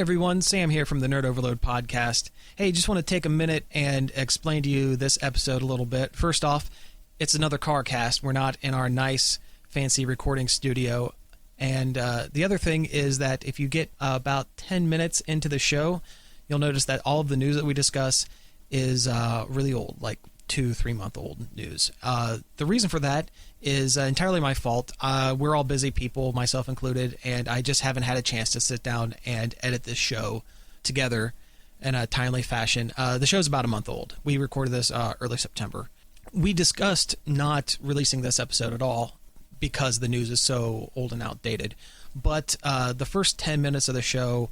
everyone, Sam here from the Nerd Overload podcast. Hey, just want to take a minute and explain to you this episode a little bit. First off, it's another Carcast. We're not in our nice, fancy recording studio. And the other thing is that if you get about 10 minutes into the show, you'll notice that all of the news that we discuss is really old, like 2-3 month old news. The reason for that is entirely my fault. We're all busy people, myself included, and I just haven't had a chance to sit down and edit this show together in a timely fashion. The show's about a month old. We recorded this early September. We discussed not releasing this episode at all because the news is so old and outdated. But the first 10 minutes of the show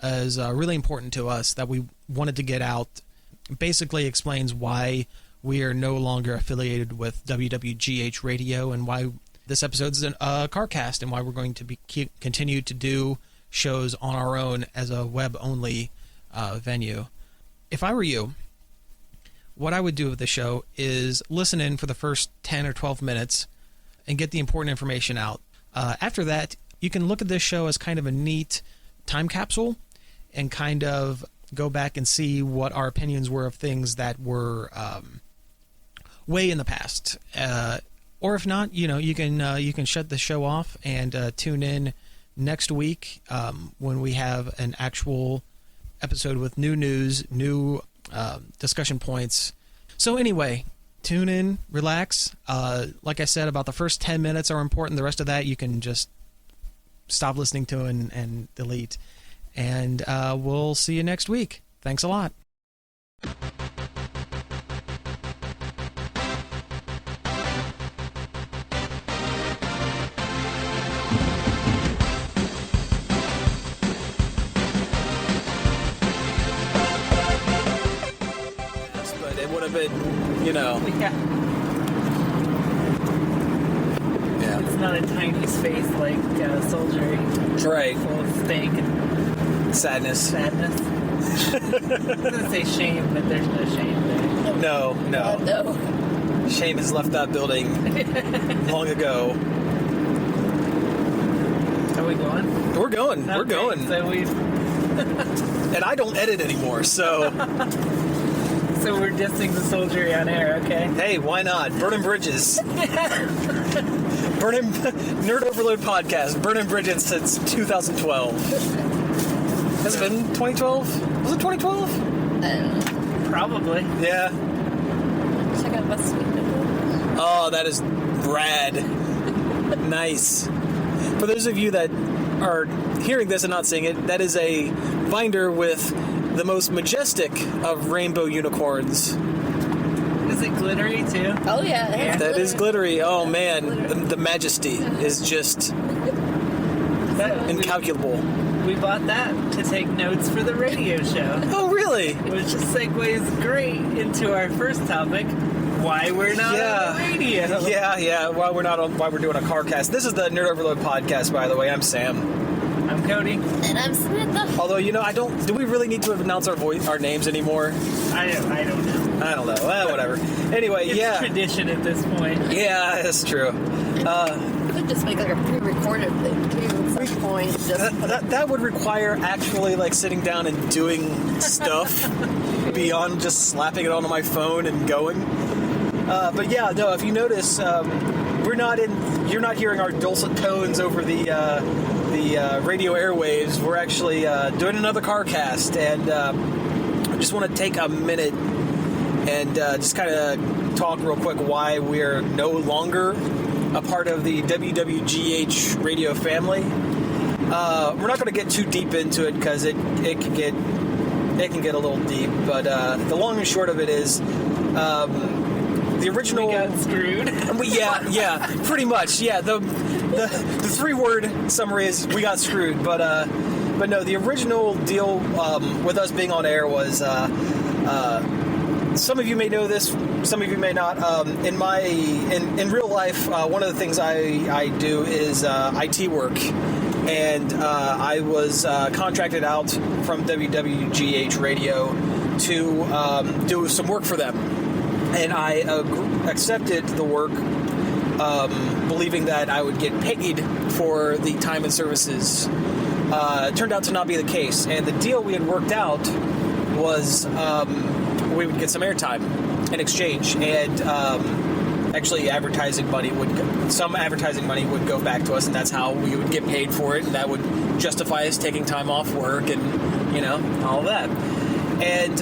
is really important to us that we wanted to get out. Basically explains why we are no longer affiliated with WWGH Radio and why this episode's a Carcast and why we're going to continue to do shows on our own as a web-only venue. If I were you, what I would do with the show is listen in for the first 10 or 12 minutes and get the important information out. After that, you can look at this show as kind of a neat time capsule and kind of go back and see what our opinions were of things that were way in the past. Or if not, you can shut the show off and tune in next week when we have an actual episode with new news, new discussion points. So anyway, tune in, relax. Like I said, about the first 10 minutes are important. The rest of that you can just stop listening to and delete. And we'll see you next week. Thanks a lot. But it would have been, Yeah. It's not a tiny space like soldiery. Right. Full of stank and Sadness. I was going to say shame, but there's no shame there. No. No. Shame has left that building long ago. Are we going? We're going. Okay, We're going. So And I don't edit anymore, so... So we're dissing the soldiery on air, okay? Hey, why not? Burning bridges. Nerd Overload podcast. Burning bridges since 2012. Has it been 2012? Was it 2012? I don't know. Probably. Yeah. Check out West Sweden. Oh, that is rad. Nice. For those of you that are hearing this and not seeing it, that is a binder with the most majestic of rainbow unicorns. Is it glittery too? Oh, yeah. it has That is glitter. glittery. Oh, man. The majesty is just incalculable. We bought that to take notes for the radio show. Oh, really? Which segues great into our first topic, why we're not on the radio. Yeah. Why we're doing a Carcast. This is the Nerd Overload podcast, by the way. I'm Sam. I'm Cody. And I'm Samantha. Although, do we really need to announce our names anymore? I don't know. I don't know. Whatever. Anyway, It's tradition at this point. Yeah, that's true. We could just make like a pre-recorded thing too at some point. Just That would require actually sitting down and doing stuff beyond just slapping it onto my phone and going. But yeah, no. If you notice, you're not hearing our dulcet tones over the radio airwaves. We're actually doing another Carcast, and I just want to take a minute and just kind of talk real quick why we're no longer a part of the WWGH radio family. We're not going to get too deep into it because it can get a little deep. But the long and short of it is, the original. We got screwed. Yeah, pretty much. Yeah, the 3-word summary is we got screwed. But no, the original deal with us being on air was. Some of you may know this, some of you may not. In real life, one of the things I do is IT work, and I was contracted out from WWGH Radio to do some work for them, and I accepted the work, believing that I would get paid for the time and services turned out to not be the case. And the deal we had worked out was we would get some airtime in exchange, and actually some advertising money would go back to us, and that's how we would get paid for it, and that would justify us taking time off work and, all of that. And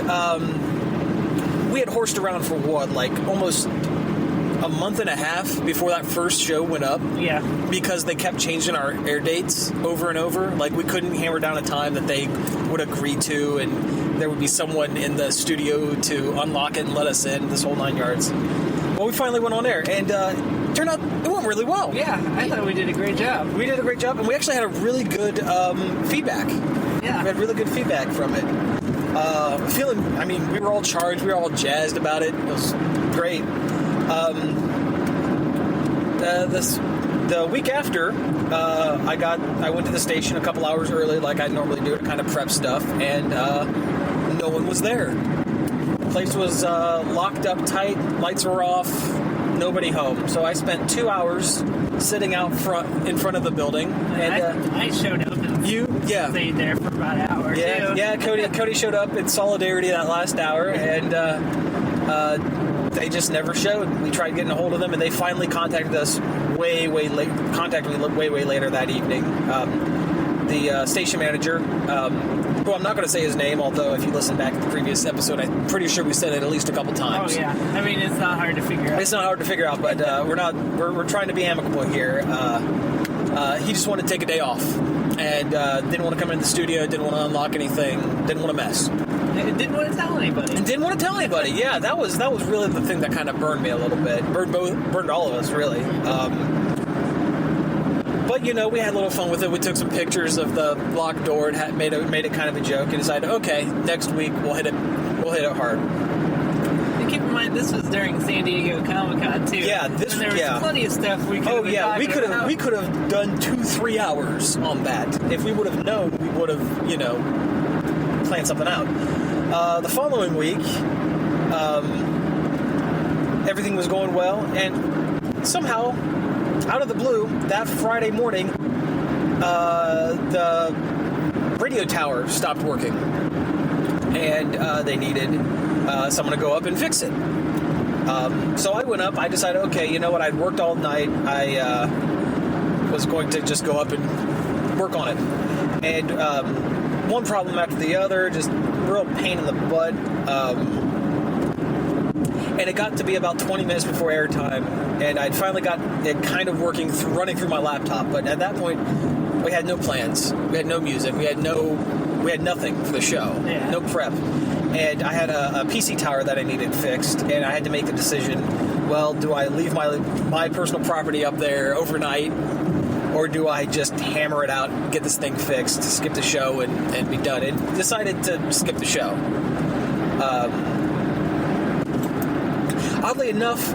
we had horsed around for almost a month and a half before that first show went up. Yeah. Because they kept changing our air dates over and over. Like, we couldn't hammer down a time that they would agree to, and there would be someone in the studio to unlock it and let us in, this whole 9 yards. Well, we finally went on air, and turned out it went really well. Yeah, I thought we did a great job. We did a great job, and we actually had a really good feedback. Yeah. We had really good feedback from it. We were all charged, we were all jazzed about it. It was great. The week after, I went to the station a couple hours early, like I normally do, to kind of prep stuff, and no one was there. The place was locked up tight, lights were off, nobody home. So I spent 2 hours sitting in front of the building, and I showed up. And stayed there for about an hour. Yeah, too. yeah. Cody showed up in solidarity that last hour, and they just never showed. We tried getting a hold of them, and they finally contacted us way later that evening. The station manager, who I'm not going to say his name, although if you listen back to the previous episode, I'm pretty sure we said it at least a couple times. Oh yeah, I mean, it's not hard to figure out. It's not hard to figure out, but we're trying to be amicable here. He just wanted to take a day off, and didn't want to come in the studio, didn't want to unlock anything, didn't want to mess. Didn't want to tell anybody. And didn't want to tell anybody. Yeah, that was really the thing that kind of burned me a little bit. Burned all of us, really. But we had a little fun with it. We took some pictures of the locked door and made it kind of a joke, and decided, okay, next week we'll hit it hard. And keep in mind, this was during San Diego Comic-Con too. Yeah, there was plenty of stuff we could. Oh yeah, we could have done 2-3 hours on that. If we would have known, we would have planned something out. The following week, everything was going well, and somehow, out of the blue, that Friday morning, the radio tower stopped working, and they needed someone to go up and fix it. So I went up. I decided, okay, you know what? I'd worked all night. I was going to just go up and work on it, and one problem after the other, just real pain in the butt. And it got to be about 20 minutes before airtime, and I'd finally got it kind of running through my laptop. But at that point, we had no plans, we had no music, we had nothing for the show, no prep. And I had a PC tower that I needed fixed, and I had to make the decision, well, do I leave my personal property up there overnight, or do I just hammer it out, get this thing fixed, skip the show, and be done? And decided to skip the show. Oddly enough,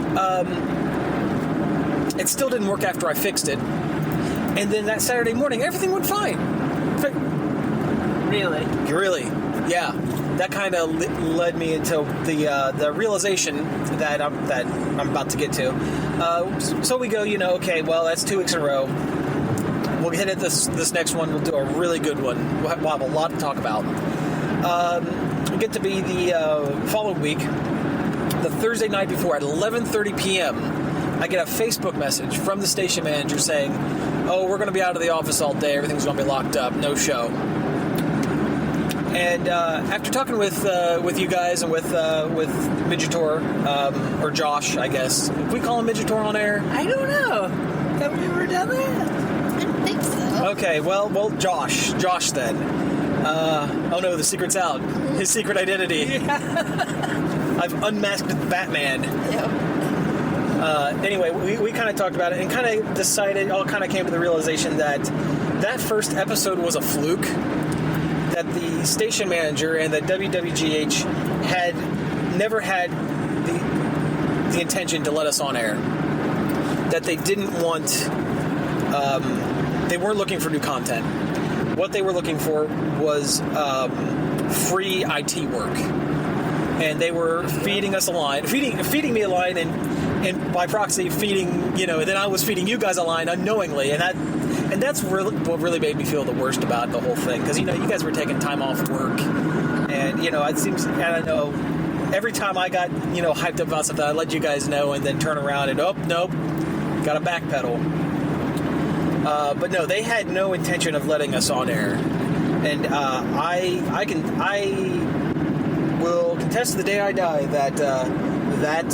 it still didn't work after I fixed it. And then that Saturday morning, everything went fine. Really? Yeah. That kind of led me into the realization that I'm about to get to. So we go, okay, well, that's 2 weeks in a row. We'll hit it this next one. We'll do a really good one. We'll have a lot to talk about. We get to be the following week, the Thursday night before, at 11:30 p.m., I get a Facebook message from the station manager saying, oh, we're going to be out of the office all day. Everything's going to be locked up. No show. And after talking with you guys and with Midgetor, or Josh, I guess. If we call him Midgetor on air? I don't know. Have we ever done that? I don't think so. Okay, well, Josh then. Oh no, the secret's out. His secret identity. Yeah. I've unmasked Batman. Yep. Anyway, we kind of talked about it and kind of decided, came to the realization that first episode was a fluke. That the station manager and that WWGH had never had the intention to let us on air. That they didn't want, they weren't looking for new content. What they were looking for was free IT work. And they were feeding us a line, feeding me a line, and by proxy feeding, then I was feeding you guys a line unknowingly, and And that's really what really made me feel the worst about the whole thing. Because, you guys were taking time off work. And, it seems, I don't know, every time I got, hyped up about something, I'd let you guys know and then turn around and, nope, got to backpedal. But no, they had no intention of letting us on air. And I will contest to the day I die that that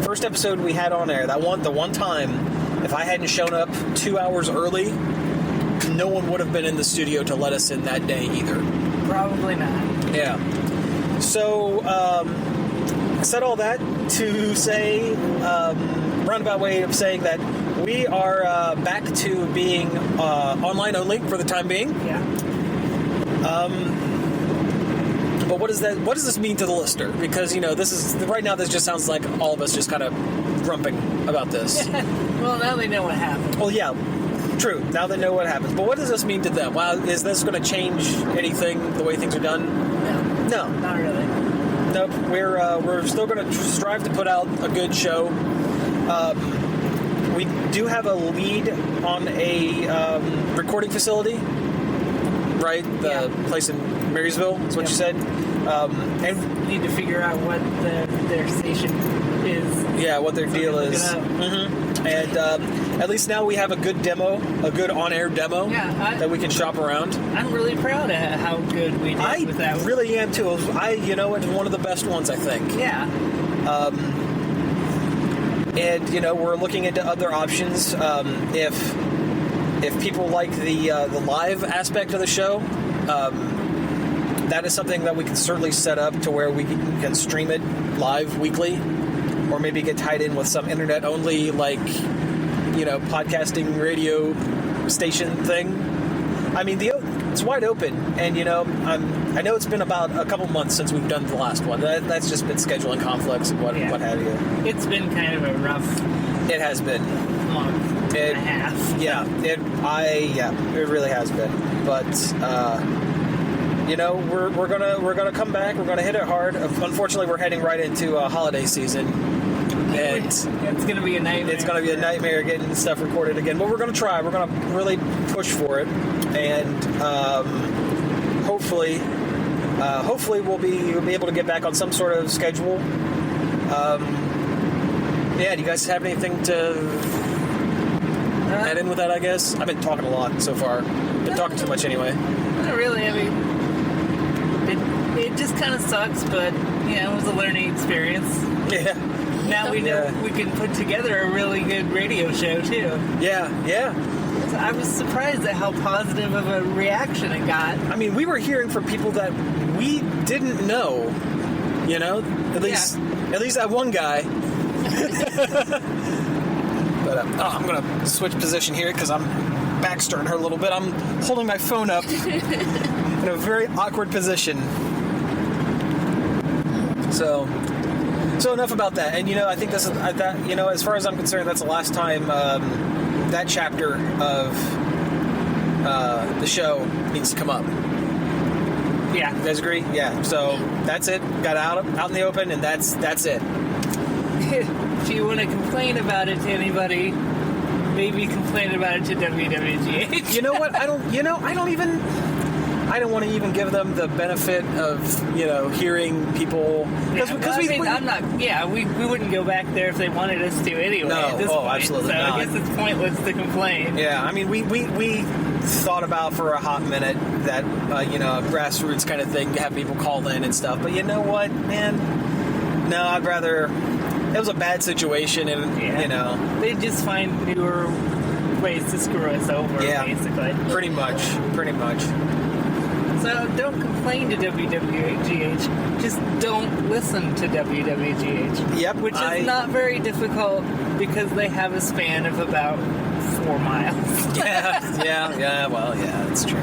first episode we had on air, the one time, if I hadn't shown up 2 hours early, no one would have been in the studio to let us in that day either. Probably not. Yeah. So, I said all that to say, roundabout way of saying that we are back to being online only for the time being. Yeah. But what does this mean to the listener? Because this is right now. This just sounds like all of us just kind of grumping about this. Well, now they know what happened. Well, yeah, true. Now they know what happens. But what does this mean to them? Well, is this going to change anything the way things are done? No, not really. Nope. We're still going to strive to put out a good show. We do have a lead on a recording facility. Right, the place in Marysville is what you said. And need to figure out what their station is. Yeah, what their deal is. Mm-hmm. And at least now we have a good demo, a good on-air demo that we can shop around. I'm really proud of how good we did with that. I really am too. It's one of the best ones, I think. Yeah. And we're looking into other options. If people like the live aspect of the show, that is something that we can certainly set up to where we can stream it live weekly, or maybe get tied in with some internet-only, podcasting radio station thing. I mean, it's wide open, and I know it's been about a couple months since we've done the last one. That's just been scheduling conflicts and what have you. It's been kind of a rough. It has been. Month and a half. Yeah, it really has been. But we're gonna come back. We're gonna hit it hard. Unfortunately, we're heading right into holiday season, and it's gonna be a nightmare. It's gonna be a nightmare getting stuff recorded again. But we're gonna try. We're gonna really push for it, and hopefully we'll be able to get back on some sort of schedule. Do you guys have anything to add in with that? I guess I've been talking a lot so far. Been talking too much anyway. Not really. I mean, it just kind of sucks, but it was a learning experience. Yeah. Now we know we can put together a really good radio show too. Yeah. So I was surprised at how positive of a reaction it got. I mean, we were hearing from people that we didn't know. At least that one guy. But I'm going to switch position here because I'm backstirring her a little bit. I'm holding my phone up in a very awkward position. So enough about that. And, I think this is, as far as I'm concerned, that's the last time that chapter of the show needs to come up. Yeah. You guys agree? Yeah. So that's it. Got out in the open, and that's it. If you want to complain about it to anybody, maybe complain about it to WWGH. You know what? I don't want to even give them the benefit of, hearing people. We wouldn't go back there if they wanted us to anyway. No, at this point. Absolutely so not. I guess it's pointless to complain. Yeah, I mean, we thought about for a hot minute that, a grassroots kind of thing, have people call in and stuff. But you know what, man? No, I'd rather... It was a bad situation, and, They just find newer ways to screw us over, basically. Pretty much. So don't complain to WWGH. Just don't listen to WWGH. Yep. Which is not very difficult because they have a span of about 4 miles. Yeah, well, that's true.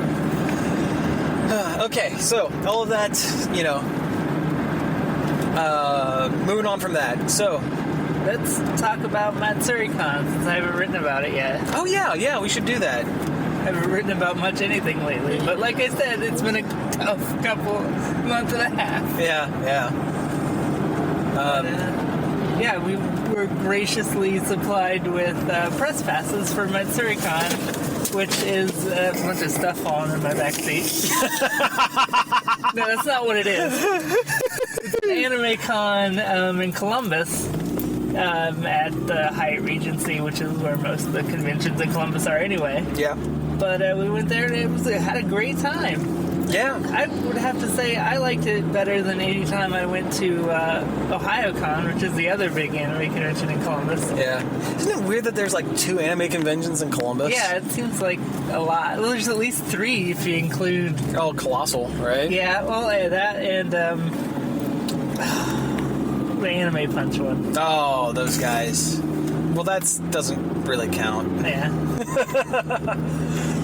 Okay, so all of that, moving on from that. So let's talk about MatsuriCon since I haven't written about it yet. Oh, yeah, we should do that. I haven't written about much anything lately, but like I said, it's been a tough month and a half. Yeah. We were graciously supplied with press passes for MatsuriCon. which is a bunch of stuff falling in my back seat. No, that's not what it is. It's an Anime Con in Columbus at the Hyatt Regency, which is where most of the conventions in Columbus are anyway. Yeah. But we went there and it had a great time. Yeah. I would have to say I liked it better than any time I went to OhioCon, which is the other big anime convention in Columbus. Yeah. Isn't it weird that there's like 2 anime conventions in Columbus? Yeah, it seems like a lot. Well, there's at least 3 if you include... Oh, Colossal, right? Yeah, well, that and the Anime Punch one. Oh, those guys. Well, that doesn't really count. Yeah.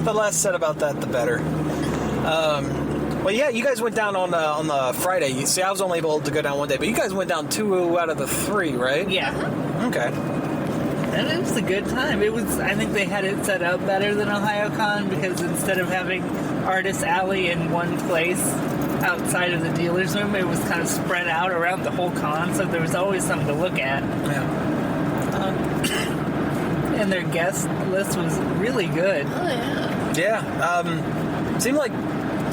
The less said about that, the better. Well, yeah, you guys went down on the Friday. You see, I was only able to go down one day, but you guys went down 2 out of the 3, right? Yeah. Okay. And it was a good time. It was. I think they had it set up better than OhioCon because instead of having Artist Alley in one place outside of the dealer's room, it was kind of spread out around the whole con, so there was always something to look at. Yeah. And their guest list was really good. Oh, yeah. Yeah. Seemed like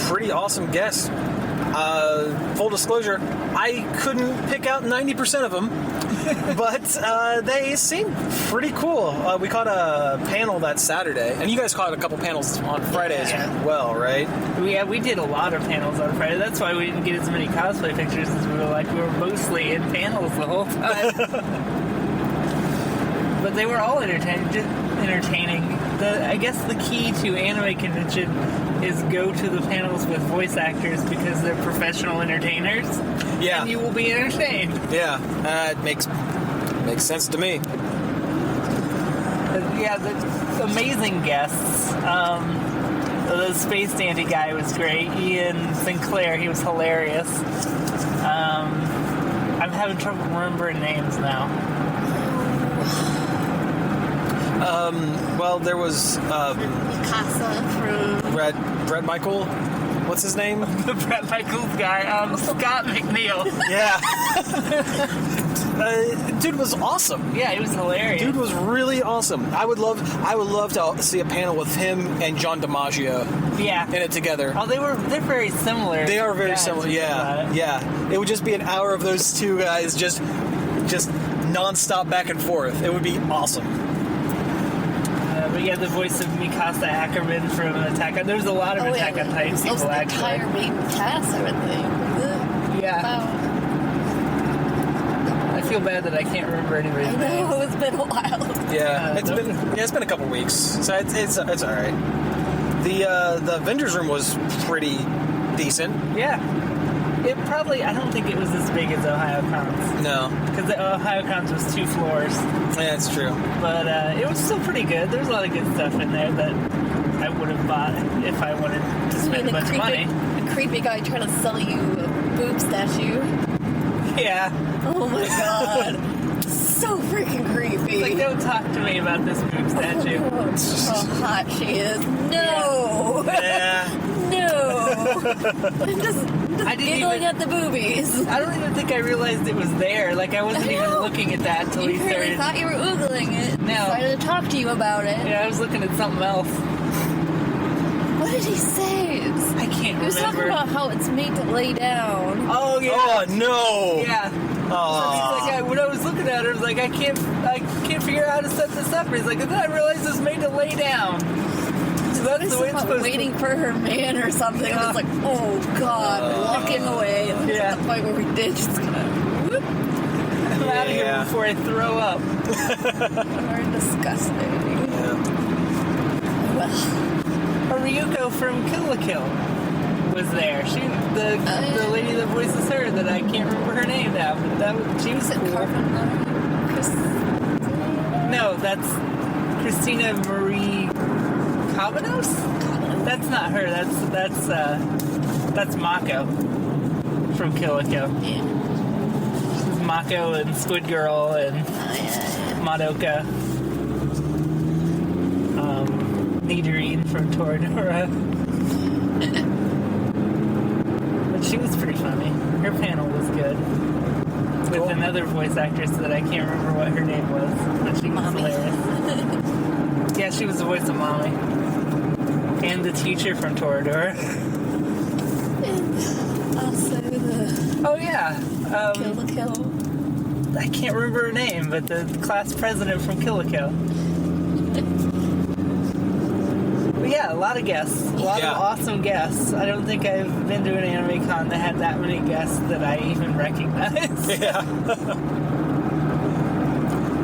pretty awesome guests. Full disclosure, I couldn't pick out 90% of them, but they seemed pretty cool. We caught a panel that Saturday, and you guys caught a couple panels on Friday as well, right? Yeah, we did a lot of panels on Friday. That's why we didn't get as many cosplay pictures as we were mostly in panels the whole time. But they were all entertaining. I guess the key to anime convention is go to the panels with voice actors because they're professional entertainers. Yeah. And you will be entertained. Yeah, it makes sense to me. Yeah, the amazing guests. The Space Dandy guy was great. Ian Sinclair, he was hilarious. I'm having trouble remembering names now. Well, there was Mikasa from... Brett Michael. What's his name? The Brett Michaels guy, Scott McNeil. Yeah. Dude was awesome. Yeah, he was hilarious. Dude was really awesome. I would love to see a panel with him and John DiMaggio. Yeah. In it together. Oh, they're very similar. They are very similar. Yeah. Yeah. It would just be an hour of those 2 guys just nonstop back and forth. It would be awesome. But yeah, the voice of Mikasa Ackerman from Attack on... There's a lot of Attack on Titan people, the actually. entire main cast, I would think. Yeah. Wow. I feel bad that I can't remember anybody's I name. know, it's been a while. Yeah, it's been a couple weeks, so it's all right. The vendors room was pretty decent. Yeah. It probably... I don't think it was as big as OhioCon's. No. Because the OhioCon's was 2 floors. Yeah, that's true. But it was still pretty good. There's a lot of good stuff in there that I would have bought if I wanted to spend a bunch of money. The creepy guy trying to sell you a boob statue. Yeah. Oh my god. So freaking creepy. It's like, don't talk to me about this boob statue. Oh, how hot she is. No. Yeah. No. I'm just giggling at the boobies. I don't even think I realized it was there. Like, I wasn't even looking at that until he You really started. thought you were oogling it. No. I started to talk to you about it. Yeah, I was looking at something else. What did he say? I can't He was talking remember. about how it's made to lay down. Oh, yeah. Oh no. Yeah. Oh. So he's like, when I was looking at it, I was like, I can't figure out how to set this up. And he's like, and then I realized it's made to lay down. So that's the way it's supposed waiting for her man or something. I was like, oh god, walking away. And Yeah. at the point where we did, just kind of whoop. I'm out of here Yeah. before I throw up. Very disgusting. Yeah. Well, Ryuko from Kill la Kill was there. The lady that voices her, that I can't remember her name now, but she was is it cool. Chris? No, that's Christina Marie Cavanos? That's not her. That's Mako from Kill la Kill. Yeah. She's Mako and Squid Girl and Madoka. Nidorine from Toradora. But she was pretty funny. Her panel was good. With another voice actress that I can't remember what her name was, but she was hilarious. Yeah, she was the voice of Mommy. And the teacher from Toradora. And also the Oh, yeah. Kill the Kill. I can't remember her name, but the class president from Kill la Kill. But yeah, a lot of guests. A lot of awesome guests. I don't think I've been to an anime con that had that many guests that I even recognize. Yeah.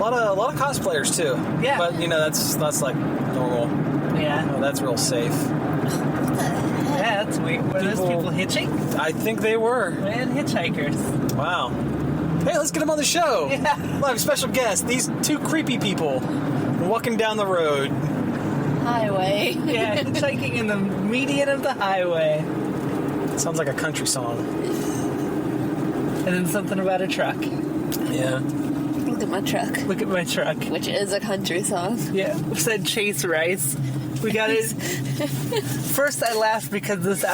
a lot of cosplayers too. Yeah. But that's like normal. Yeah. Oh, that's real safe. Yeah, that's weird. Were those people hitching? I think they were. Man, hitchhikers. Wow. Hey, let's get them on the show. Yeah. We'll have a special guest. These two creepy people walking down the road. Highway. Yeah, hitchhiking in the median of the highway. Sounds like a country song. And then something about a truck. Yeah. Look at my truck. Look at my truck. Which is a country song. Yeah, said Chase Rice. We got it. First, I laughed because this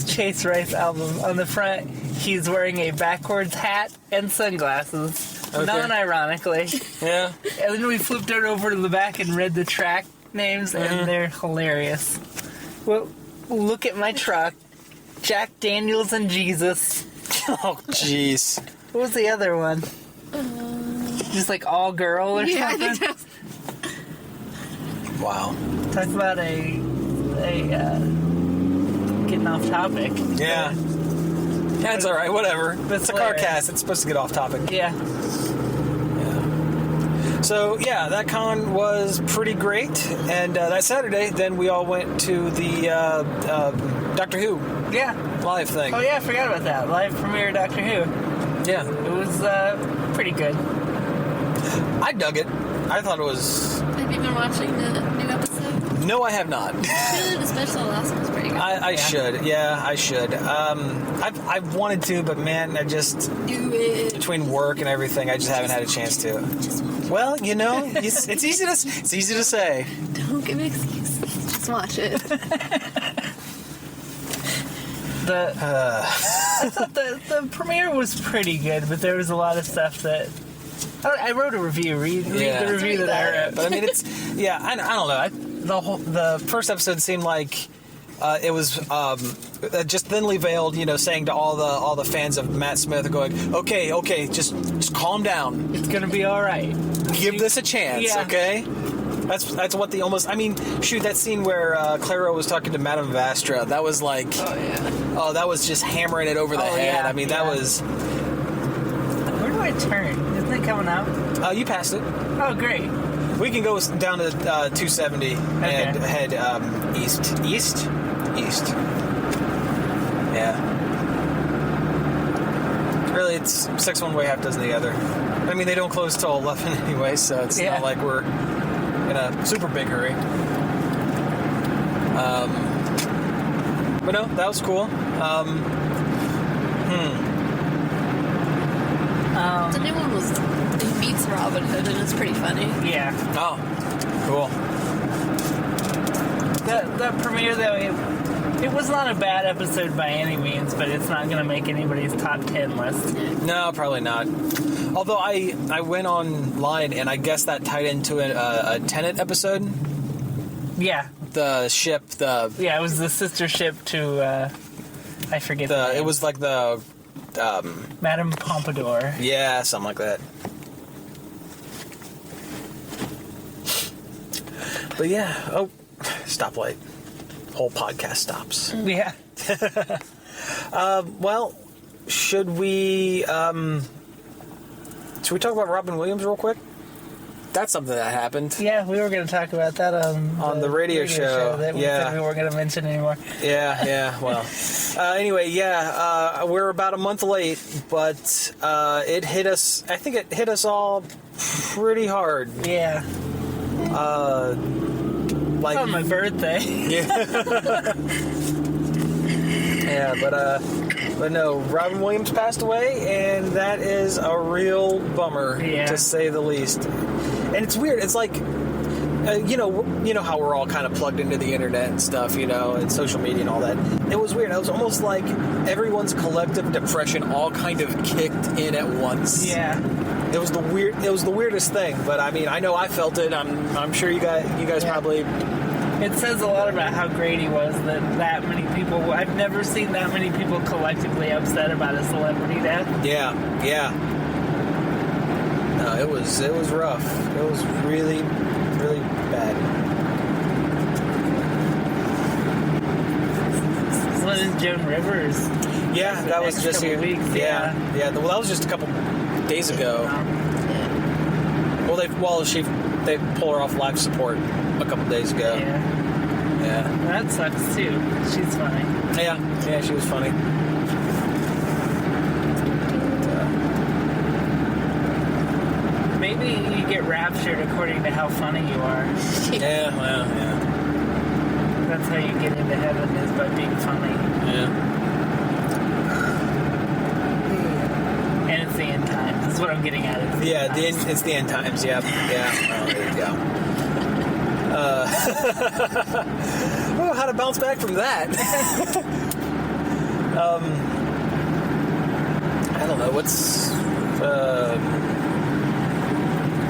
Chase Rice album, on the front, he's wearing a backwards hat and sunglasses. Okay. Non-ironically. Yeah. And then we flipped it over to the back and read the track names, and they're hilarious. Well, look at my truck. Jack Daniels and Jesus. Oh, jeez. What was the other one? Just like all girl or Yeah, I something? think that's... Wow. Talks about a getting off topic. Yeah. That's all right. Whatever. It's a hilarious. Carcast. It's supposed to get off topic. Yeah. So, yeah, that con was pretty great. And that Saturday, then we all went to the Doctor Who Yeah. live thing. Oh yeah, I forgot about that. Live premiere of Doctor Who. Yeah. It was pretty good. I dug it. I thought it was... Have you been watching the new episode? No, I have not. Really, the special last one was pretty good. I should. Yeah, I should. I've wanted to, but man, I just... Do it. Between work and everything, I just haven't had a chance to. Just watch it. Well, it's easy to say. Don't give me excuses. Just watch it. I thought the premiere was pretty good, but there was a lot of stuff that... I wrote a review. Read the review that I wrote. But I mean, it's... Yeah, I don't know. The first episode seemed like it was just thinly veiled, saying to all the fans of Matt Smith, going, okay, just calm down. It's gonna be all right. Give this a chance, okay? That's what the almost... I mean, shoot, that scene where Clara was talking to Madame Vastra, that was like... Oh, yeah. Oh, that was just hammering it over the head. Yeah, I mean, that was... Where do I turn? Isn't it coming out? You passed it. Oh, great. We can go down to 270 and head east. East? Yeah. Really, it's 6 one way, half dozen the other. I mean, they don't close till 11 anyway, so it's not like we're in a super big hurry. But no, that was cool. The new one was... He meets Robin Hood, and it's pretty funny. Yeah. Oh, cool. The premiere, though, it was not a bad episode by any means, but it's not going to make anybody's top 10 list. No, probably not. Although I went online, and I guess that tied into a Tenet episode. Yeah. The ship, Yeah, it was the sister ship to, I forget the name. It was like the... Madame Pompadour. Yeah, something like that. But yeah, stoplight. Whole podcast stops. Yeah. Well, should we talk about Robin Williams real quick? That's something that happened. Yeah, we were going to talk about that on the radio show. That we said we weren't going to mention anymore. Yeah, well. Anyway, we're about a month late, but it hit us, I think it hit us all pretty hard. Yeah. Like on my birthday. Yeah, but no, Robin Williams passed away, and that is a real bummer, to say the least. And it's weird. It's like, you know how we're all kind of plugged into the internet and stuff, and social media and all that. It was weird. It was almost like everyone's collective depression all kind of kicked in at once. Yeah. It was the weirdest thing. But I mean, I know I felt it. I'm sure you guys probably It says a lot about how great he was that many people. I've never seen that many people collectively upset about a celebrity death. Yeah. No, it was rough. It was really, really bad. What is Joan Rivers? Yeah, that was just here. Weeks, yeah. Well, that was just a couple days ago. Well, they pulled her off life support a couple days ago. Yeah. That sucks too. She's funny. Yeah, she was funny. Maybe you get raptured according to how funny you are. Yeah. That's how you get into heaven, is by being funny. Yeah. And it's the end times. That's what I'm getting at. It's the end times. Yeah. Oh, there you go. Oh, how to bounce back from that? I don't know. What's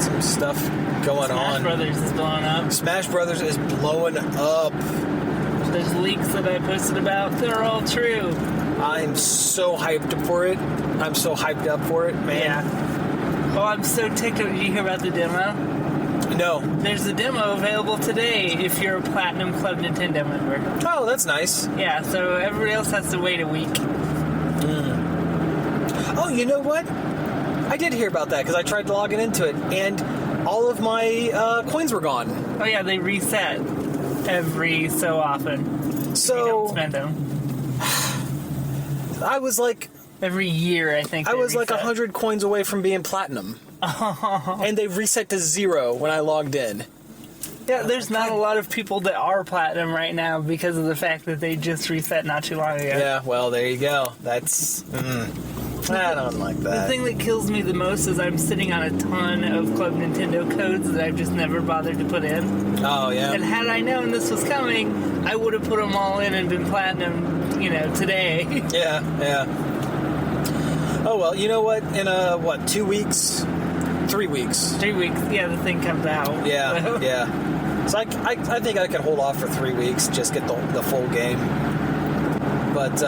some stuff going on? Smash Brothers is blowing up. Smash Brothers is blowing up. There's leaks that I posted about. They're all true. I'm so hyped for it. I'm so hyped up for it, man. Yeah. Oh, I'm so ticked. Did you hear about the demo? No. There's a demo available today if you're a Platinum Club Nintendo member. Oh, that's nice. Yeah, so everybody else has to wait a week. Oh, you know what? I did hear about that because I tried logging into it, and all of my coins were gone. Oh yeah, they reset every so often. So you don't spend them. I was like, every year, I think. I was like reset. 100 coins away from being platinum, and they reset to 0 when I logged in. Yeah, there's not a lot of people that are platinum right now because of the fact that they just reset not too long ago. Yeah, well, there you go. That's. I don't like that. The thing that kills me the most is I'm sitting on a ton of Club Nintendo codes that I've just never bothered to put in. Oh, yeah. And had I known this was coming, I would have put them all in and been platinum, today. Yeah. Oh, well, you know what? In 2 weeks? 3 weeks. 3 weeks, yeah, the thing comes out. Yeah. So I think I could hold off for 3 weeks, just get the full game. But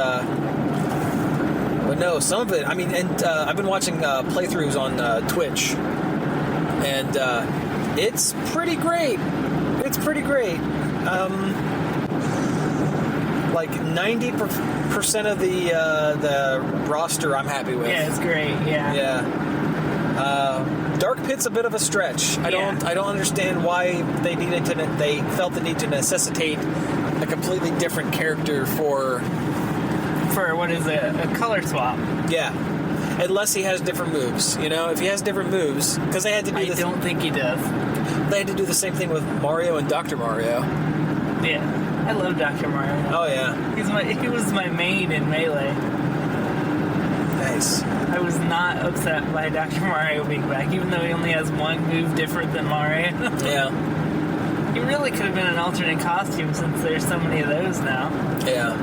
no, some of it, I mean, and I've been watching playthroughs on Twitch, and it's pretty great. Like 90% of the roster I'm happy with. Yeah, it's great, yeah. Dark Pit's a bit of a stretch. I don't understand why they felt the need to necessitate a completely different character for what is it, a color swap. Yeah. Unless he has different moves, if he has different moves, because they had to do I don't think he does. They had to do the same thing with Mario and Dr. Mario. Yeah, I love Dr. Mario. Oh yeah, He was my main in Melee. Nice. I was not upset by Dr. Mario being back, even though he only has one move different than Mario. Yeah. He really could have been an alternate costume since there's so many of those now. Yeah.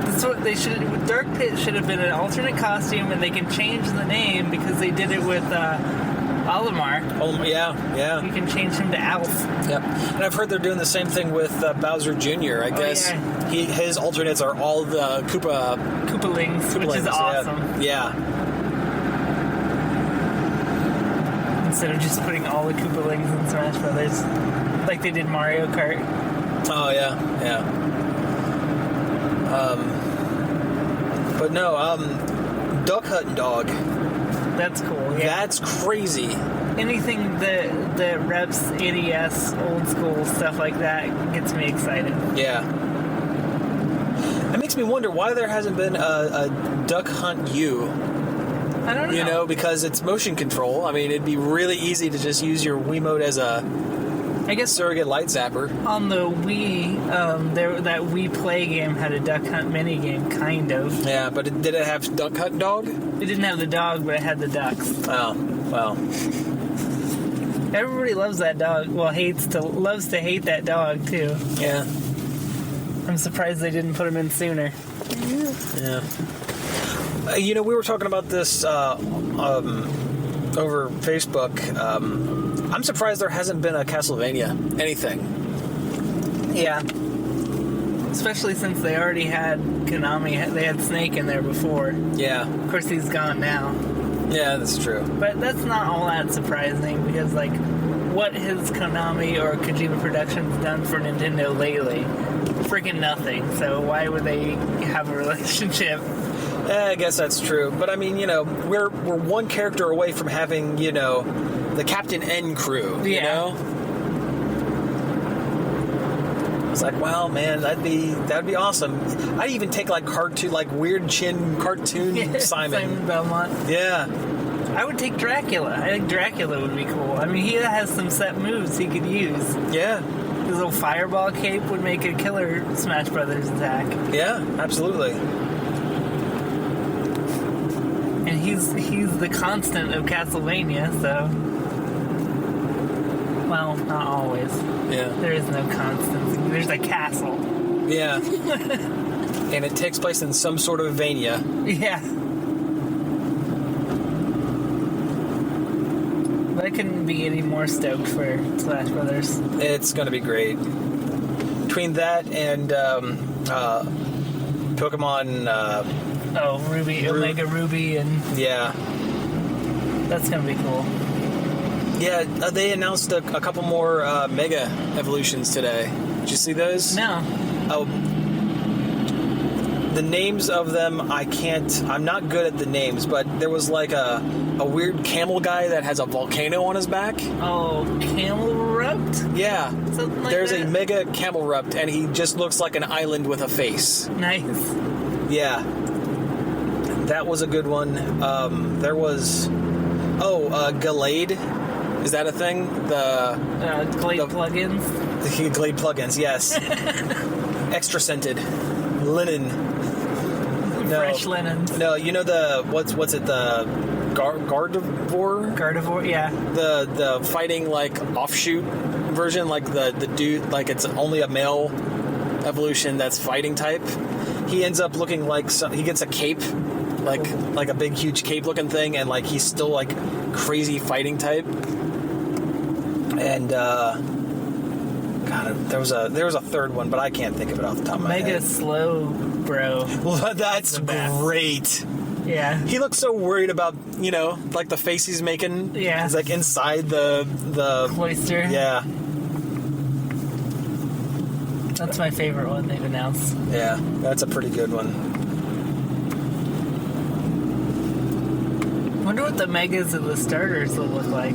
That's what they should. Dark Pit should have been an alternate costume, and they can change the name because they did it with Olimar. Oh yeah. You can change him to Alf. Yep. And I've heard they're doing the same thing with Bowser Jr. I guess his alternates are all the Koopalings, which is awesome. Yeah. Instead of just putting all the Koopalings in Smash Brothers, like they did Mario Kart. Oh yeah. But no, Duck Hunt Dog. That's cool. Yeah. That's crazy. Anything that reps NES, old school stuff like that gets me excited. Yeah. It makes me wonder why there hasn't been a Duck Hunt U. I don't know. Because it's motion control. I mean, it'd be really easy to just use your Wiimote as a surrogate light zapper. On the Wii, that Wii Play game had a Duck Hunt mini game, kind of. Yeah, but did it have Duck Hunt Dog? It didn't have the dog, but it had the ducks. Oh, well. Everybody loves that dog. Well, loves to hate that dog too. Yeah. I'm surprised they didn't put him in sooner. Yeah. We were talking about this over Facebook. I'm surprised there hasn't been a Castlevania anything. Yeah. Especially since they already had Konami. They had Snake in there before. Yeah. Of course, he's gone now. Yeah, that's true. But that's not all that surprising because, like, what has Konami or Kojima Productions done for Nintendo lately? Freaking nothing. So why would they have a relationship? I guess that's true. But I mean, we're one character away from having, the Captain N crew, you know? It's like, well, man, that'd be awesome. I'd even take like weird chin cartoon Simon Belmont. Yeah. I would take Dracula. I think Dracula would be cool. I mean, he has some set moves he could use. Yeah. His little fireball cape would make a killer Smash Brothers attack. Yeah, absolutely. And he's the constant of Castlevania, so... Well, not always. Yeah. There is no constancy. There's a castle. Yeah. And it takes place in some sort of Vania. Yeah. But I couldn't be any more stoked for Smash Brothers. It's going to be great. Between that and Pokemon... Ruby, Omega Ruby, and... Yeah. That's going to be cool. Yeah, they announced a couple more Mega Evolutions today. Did you see those? No. Oh, the names of them, I'm not good at the names, but there was like a weird camel guy that has a volcano on his back. Oh, Camelrupt? Yeah. Something like There's that? a Mega Camelrupt, and he just looks like an island with a face. Nice. Yeah. That was a good one. There was... Gallade. Is that a thing? Glade plugins? The Glade plugins, yes. Extra scented. Linen. No. Fresh linens. No, you know what's it, the Gardevoir? Gardevoir, yeah. The fighting, like, offshoot version, like the dude, like it's only a male evolution that's fighting type. He ends up looking like, he gets a cape, like a big, huge cape-looking thing, and, like, he's still, like, crazy fighting type. And there was a third one, but I can't think of it off the top of my head. Mega slow, bro. Well, that's great. Yeah. He looks so worried about, like the face he's making. Yeah. He's like inside the cloister. Yeah. That's my favorite one they've announced. Yeah, that's a pretty good one. I wonder what the megas of the starters will look like.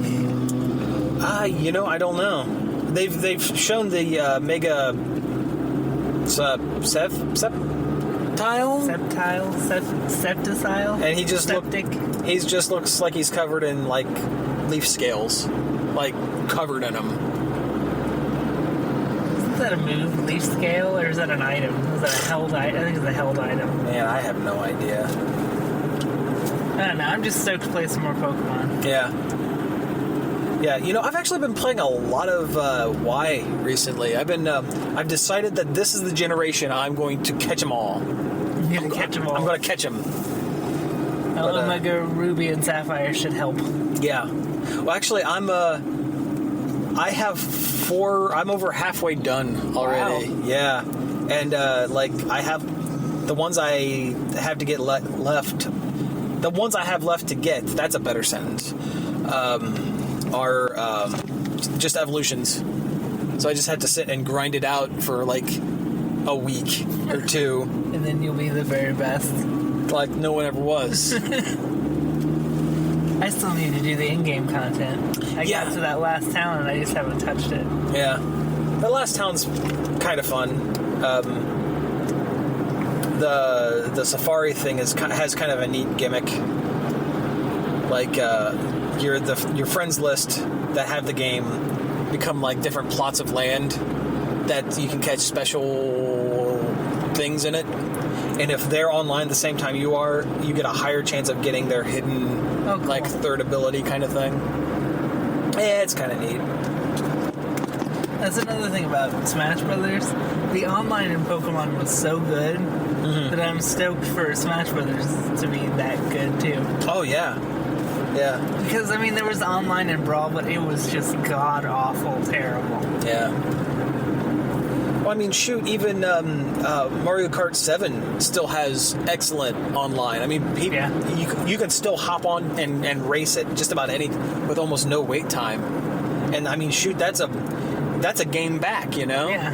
I don't know. They've shown the Mega Septicile, and he just looks like he's covered in like leaf scales, like covered in them. Is that a move, leaf scale, or is that an item? Is that a held item? I think it's a held item. Man, I have no idea. I don't know. I'm just stoked to play some more Pokemon. Yeah. Yeah, I've actually been playing a lot of Y recently. I've decided that this is the generation I'm going to catch them all. You're going to catch them all. I'm going to catch them. Omega Ruby and Sapphire should help. Yeah. Well, actually, I'm over halfway done already. Wow. Yeah. And, I have the ones I have to get left. The ones I have left to get, that's a better sentence, are just evolutions. So I just had to sit and grind it out for like a week or two. And then you'll be the very best. Like no one ever was. I still need to do the in-game content. I got to that last town and I just haven't touched it. Yeah. That last town's kind of fun. The safari thing has kind of a neat gimmick. Like your friends list that have the game become like different plots of land that you can catch special things in it. And if they're online the same time you are, you get a higher chance of getting their hidden like third ability kind of thing. Yeah, it's kind of neat. That's another thing about Smash Brothers. The online in Pokemon was so good that I'm stoked for Smash Brothers to be that good too. Oh yeah. Yeah. Because I mean there was online in Brawl, but it was just god awful terrible. Yeah. Well, I mean, shoot, even Mario Kart 7 still has excellent online. I mean, you can still hop on and race it just about any with almost no wait time. And I mean, shoot, that's a game back, you know? Yeah.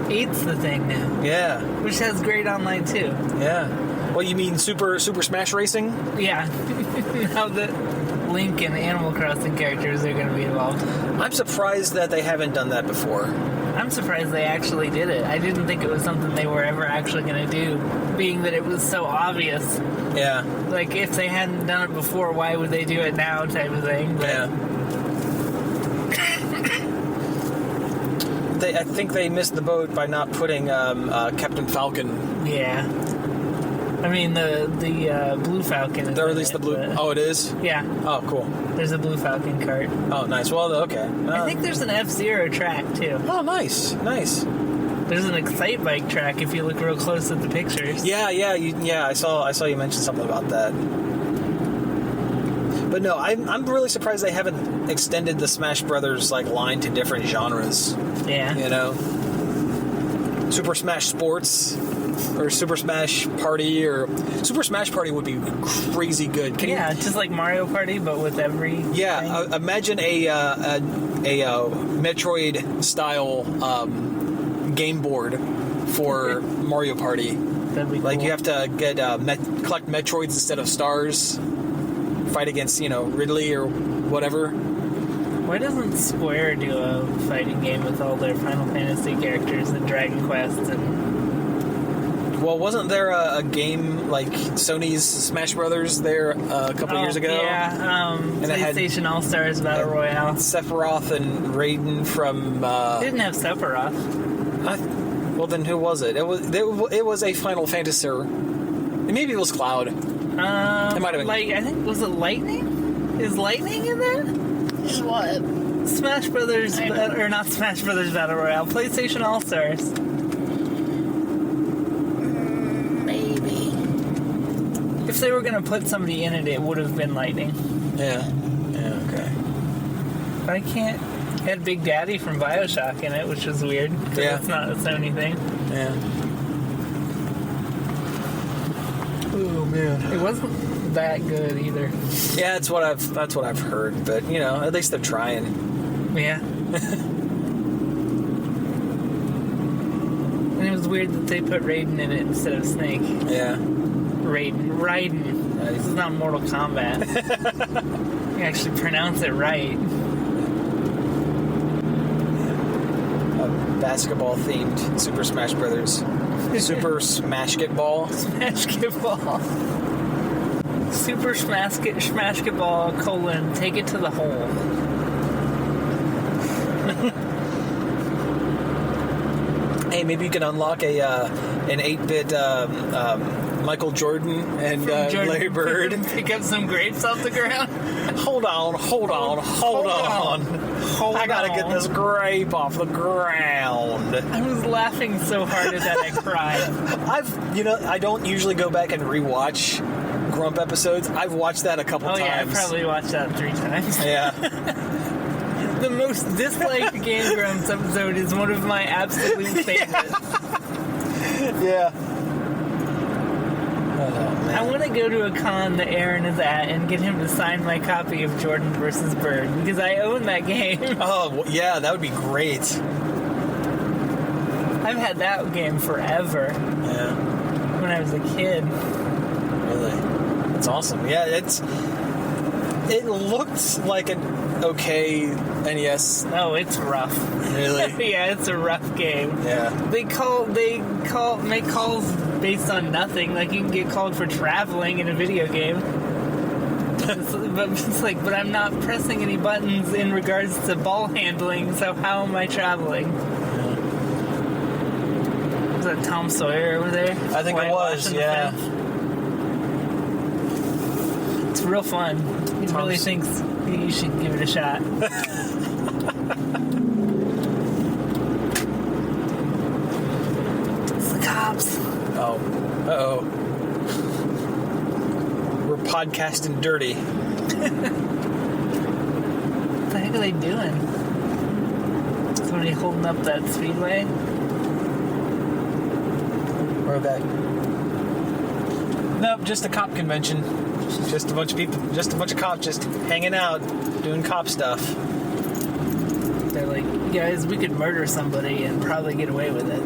8's the thing now. Yeah. Which has great online too. Yeah. Well, you mean Super Smash Racing? Yeah. Now that Link and Animal Crossing characters are going to be involved. I'm surprised that they haven't done that before. I'm surprised they actually did it. I didn't think it was something they were ever actually going to do, being that it was so obvious. Yeah. Like, if they hadn't done it before, why would they do it now type of thing? But Yeah. I think they missed the boat by not putting Captain Falcon. Yeah. I mean, the Blue Falcon is Or at in least it, the blue. but- Oh, it is? Yeah. Oh, cool. There's a Blue Falcon cart. Oh, nice. Well, okay. I think there's an F-Zero track, too. Oh, nice. Nice. There's an Excite Bike track if you look real close at the pictures. Yeah. I saw you mention something about that. But no, I'm really surprised they haven't extended the Smash Brothers line to different genres. Yeah. You know, Super Smash Sports or Super Smash Party or Super Smash Party would be crazy good. Can Yeah, just like Mario Party, but with every. Yeah, imagine a Metroid style game board for Mario Party. That'd be Like cool. you have to get collect Metroids instead of stars. Fight against Ridley or whatever. Why doesn't Square do a fighting game with all their Final Fantasy characters and Dragon Quest and? Well, wasn't there a game like Sony's Smash Brothers there a couple years ago? Yeah, it had- PlayStation All Stars Battle Royale. Sephiroth and Raiden from. They didn't have Sephiroth. Well, then who was it? It was a Final Fantasy. Maybe it was Cloud. It might have been. I think, was it Lightning? Is Lightning in that? Is what? Smash Brothers, or not Smash Brothers Battle Royale, PlayStation All Stars. Maybe. If they were gonna put somebody in it, it would have been Lightning. Yeah. Yeah. Okay. But I can't. It had Big Daddy from Bioshock in it, which was weird. 'Cause Yeah. it's not a Sony thing. Yeah. Oh man. It wasn't that good either. Yeah, that's what I've heard. But at least they're trying. Yeah. And it was weird that they put Raiden in it instead of Snake. Yeah. Raiden. This is not Mortal Kombat. You actually pronounce it right. Basketball themed Super Smash Brothers. Super Smashketball. Smashketball. Super Smashketball, take it to the hole. Hey, maybe you can unlock an 8-bit Michael Jordan and Larry Bird. Pick up some grapes off the ground. Hold on. I gotta get this grape off the ground. I was laughing so hard at that I cried. I don't usually go back and rewatch Grump episodes. I've watched that a couple times. Oh yeah, I probably watched that 3 times. Yeah. The most disliked Game Grumps episode is one of my absolute favorites. Yeah. I want to go to a con that Aaron is at and get him to sign my copy of Jordan vs. Bird because I own that game. Oh, yeah, that would be great. I've had that game forever. Yeah. When I was a kid. Really? That's awesome. Yeah, it looked like an okay NES. Oh, it's rough. Really? Yeah, it's a rough game. Yeah. They make calls based on nothing. Like you can get called for traveling in a video game. But I'm not pressing any buttons in regards to ball handling, so how am I traveling? Was that Tom Sawyer over there? I think it was, yeah. It's real fun. He really thinks you should give it a shot. It's the cops. Oh. Uh-oh. We're podcasting dirty. What the heck are they doing? Somebody holding up that speedway? We're back. Nope, just a cop convention. Just a bunch of people, just a bunch of cops just hanging out, doing cop stuff. They're like, guys, we could murder somebody and probably get away with it.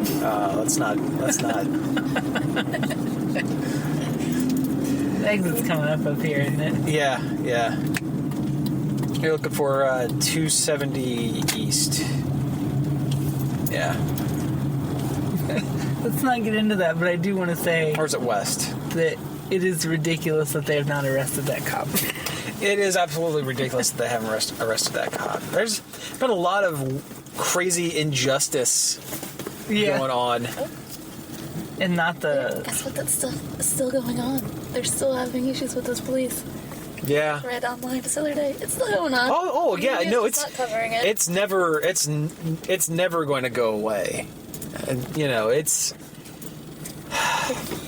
Let's not. The exit's coming up here, isn't it? Yeah. You're looking for 270 East. Yeah. Let's not get into that, but I do want to say... Or is it West? ...that it is ridiculous that they have not arrested that cop. It is absolutely ridiculous that they haven't arrested that cop. There's been a lot of crazy injustice going on. And not the... Guess what? That's still going on. They're still having issues with those police. Yeah. Read online this other day. It's still going on. Oh yeah. No, it's not covering it. It's never going to go away. And, it's.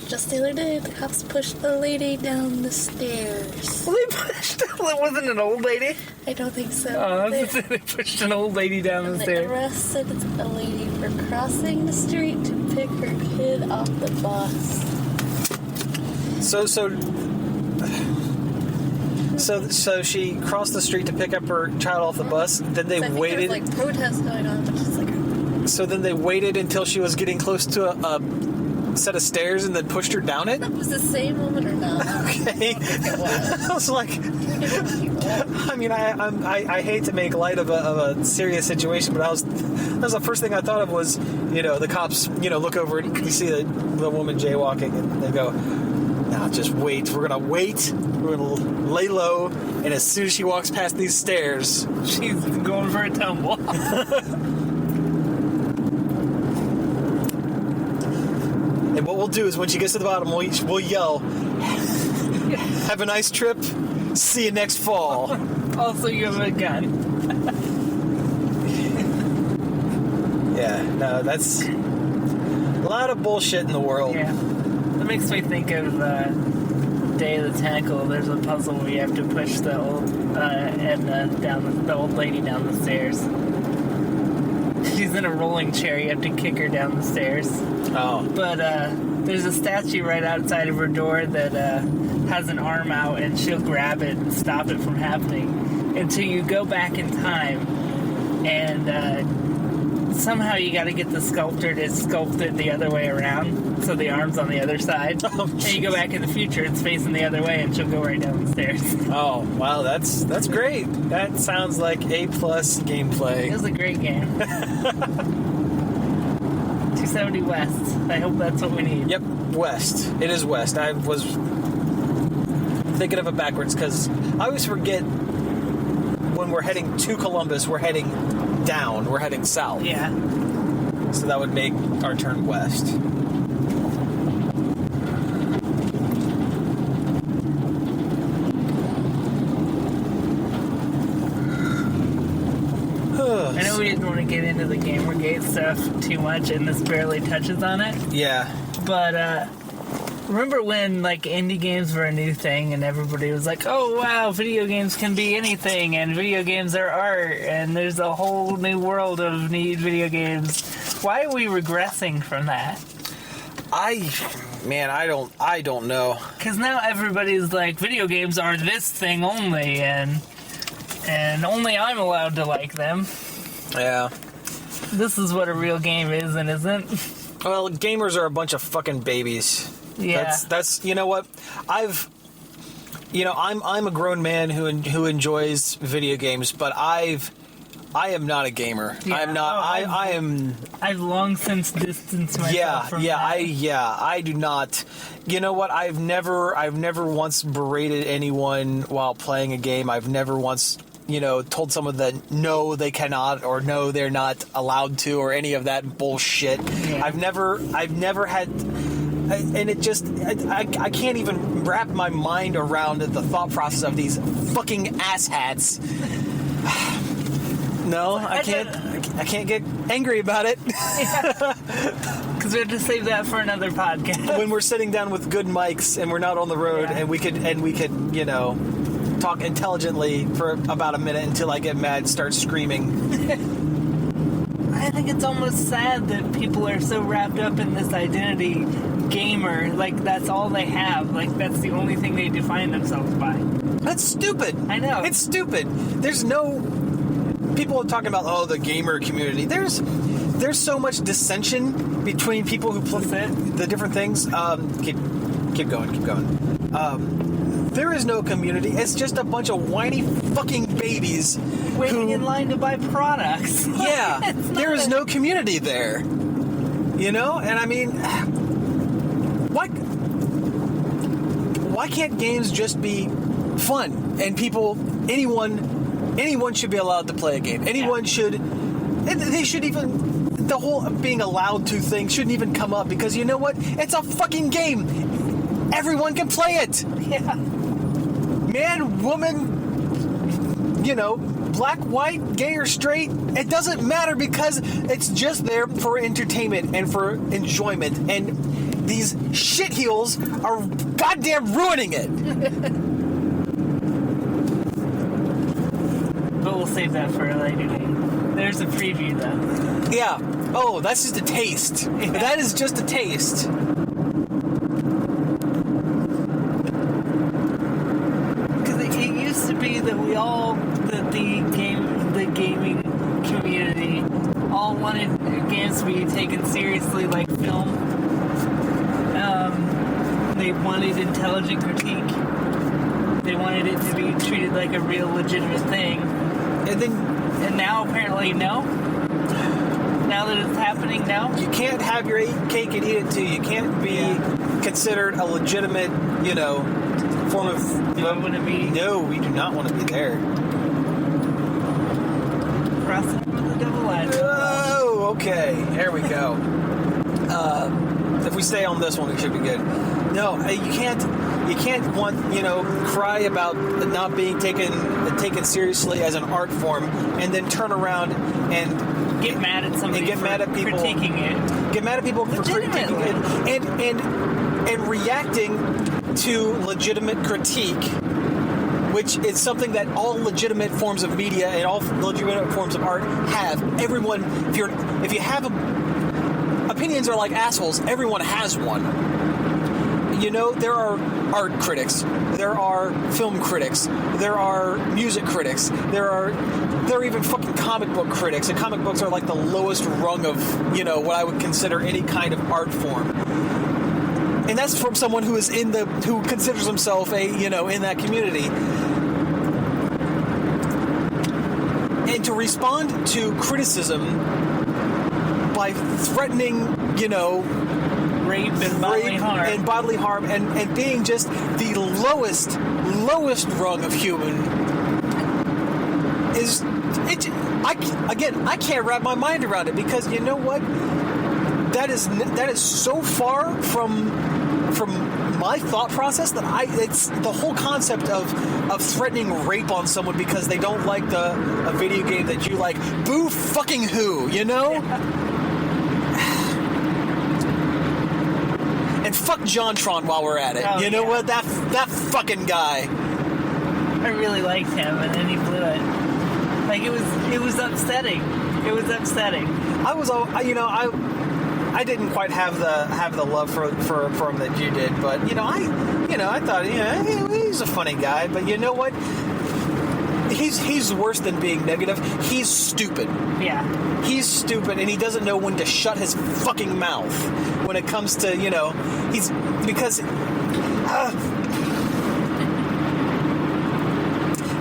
Just the other day, the cops pushed the lady down the stairs. Well, they pushed... It wasn't an old lady? I don't think so. Oh, they pushed an old lady down the They stairs. arrested a lady for crossing the street to pick her kid off the bus. So she crossed the street to pick up her child off the bus. Then they waited. There was protests going on, but just So then they waited until she was getting close to a set of stairs and then pushed her down it. That was the same woman or not? Okay. I was like, I mean, I hate to make light of a serious situation, but that was the first thing I thought of was, the cops, look over and you see the woman jaywalking and they go, "Nah, just wait. We're gonna wait. We're gonna lay low, and as soon as she walks past these stairs, she's going for a tumble." And what we'll do is when she gets to the bottom, we'll yell, "Have a nice trip. See you next fall." Also, you have a gun. Yeah, no, that's a lot of bullshit in the world. Yeah. That makes me think of Day of the Tentacle. There's a puzzle where you have to push the old Edna down the old lady down the stairs. She's in a rolling chair. You have to kick her down the stairs. Oh. But there's a statue right outside of her door that has an arm out, and she'll grab it and stop it from happening until you go back in time, and somehow you got to get the sculptor to sculpt it the other way around, so the arm's on the other side. And you go back in the future, it's facing the other way, and she'll go right down the stairs. Oh, wow, that's great. That sounds like A+ gameplay. It was a great game. 270 West. I hope that's what we need. Yep, West. It is West. I was thinking of it backwards because I always forget when we're heading to Columbus, we're heading down. We're heading south. Yeah. So that would make our turn west. I know we didn't want to get into the Gamergate stuff too much, and this barely touches on it. Yeah. But remember when indie games were a new thing, and everybody was like, "Oh wow, video games can be anything, and video games are art, and there's a whole new world of neat video games." Why are we regressing from that? I don't know. Because now everybody's like, video games are this thing only, and only I'm allowed to like them. Yeah. This is what a real game is and isn't. Well, gamers are a bunch of fucking babies. Yeah. That's you know what? I'm a grown man who enjoys video games, but I am not a gamer. Yeah. I am not. I am. I've long since distanced myself from that. I do not. You know what? I've never once berated anyone while playing a game. I've never once, told someone that no, they cannot, or no, they're not allowed to, or any of that bullshit. Yeah. I've never had. And it just, I can't even wrap my mind around the thought process of these fucking asshats. No, I can't get angry about it. Because we have to save that for another podcast. When we're sitting down with good mics and we're not on the road, Yeah. and we could talk intelligently for about a minute until I get mad and start screaming. I think it's almost sad that people are so wrapped up in this identity gamer, like that's all they have. Like that's the only thing they define themselves by. That's stupid. I know. It's stupid. There's no... People are talking about, oh, the gamer community. There's so much dissension between people who play the different things. Keep going. There is no community. It's just a bunch of whiny fucking babies Waiting in line to buy products. Yeah, there is no community there. You know? And I mean, why can't games just be fun and anyone should be allowed to play a game. Anyone should, and they should even, the whole being allowed to thing shouldn't even come up, because you know what? It's a fucking game. Everyone can play it. Yeah. Man, woman, you know, black, white, gay or straight, it doesn't matter, because it's just there for entertainment and for enjoyment. And these shitheels are goddamn ruining it. But we'll save that for a later date. There's a preview, though. Yeah. Oh, that's just a taste. Yeah. That is just a taste. Because it used to be that the gaming community all wanted games to be taken seriously, like film. They wanted intelligent critique. They wanted it to be treated like a real legitimate thing. And now apparently no. Now that it's happening, no. You can't have your cake and eat it too. You can't be considered a legitimate, you know, form of... Do I want to be... No, we do not want to be there. Crossing over the double line. Oh, okay. There we go. If we stay on this one, we should be good. No, you can't cry about not being taken seriously as an art form, and then turn around and get mad at somebody and get mad at people critiquing it. Get mad at people for critiquing it, and reacting to legitimate critique, which is something that all legitimate forms of media and all legitimate forms of art have. Everyone, if you have opinions are like assholes, everyone has one. You know, there are art critics, there are film critics, there are music critics, there are even fucking comic book critics, and comic books are like the lowest rung of, you know, what I would consider any kind of art form. And that's from someone who considers himself in that community. And to respond to criticism by threatening, you know, rape and bodily harm and being just the lowest rung of human is it. I can't wrap my mind around it, because you know what, that is so far from my thought process that it's the whole concept of threatening rape on someone because they don't like a video game that you like. Boo fucking who, you know? Yeah. And fuck JonTron while we're at it. Oh, you know what? That fucking guy. I really liked him, and then he blew it. Like it was upsetting. It was upsetting. I didn't quite have the love for him that you did, but I thought he's a funny guy, but you know what? He's worse than being negative. He's stupid. Yeah. He's stupid, and he doesn't know when to shut his fucking mouth when it comes to,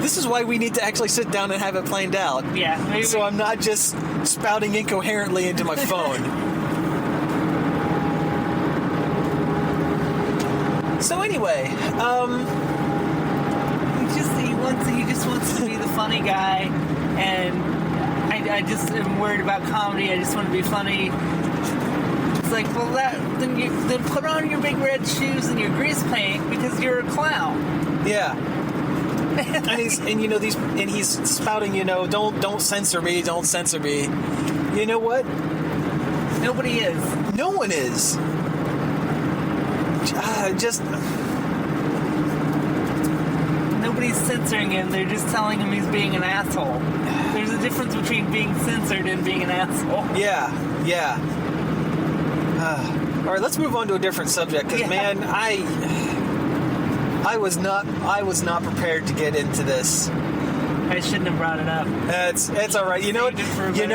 this is why we need to actually sit down and have it planned out. Yeah. Maybe. So I'm not just spouting incoherently into my phone. So anyway, he just wants to be the funny guy, and I just am worried about comedy. I just want to be funny. It's like, well, then put on your big red shoes and your grease paint, because you're a clown. Yeah. and he's spouting, don't censor me, don't censor me. You know what? Nobody is. No one is. Nobody's censoring him. They're just telling him he's being an asshole. There's a difference between being censored and being an asshole. Yeah. All right, let's move on to a different subject because, man, I was not prepared to get into this. I shouldn't have brought it up. It's all right. You know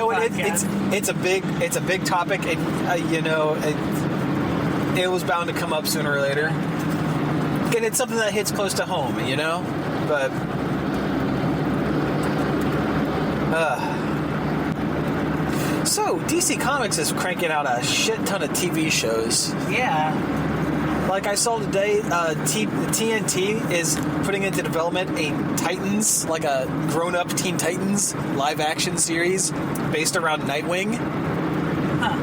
what? It's a big topic. It was bound to come up sooner or later. And it's something that hits close to home, But so DC Comics is cranking out a shit ton of TV shows. Yeah. Like I saw today, TNT is putting into development a Titans, like a grown-up Teen Titans live-action series based around Nightwing. Huh.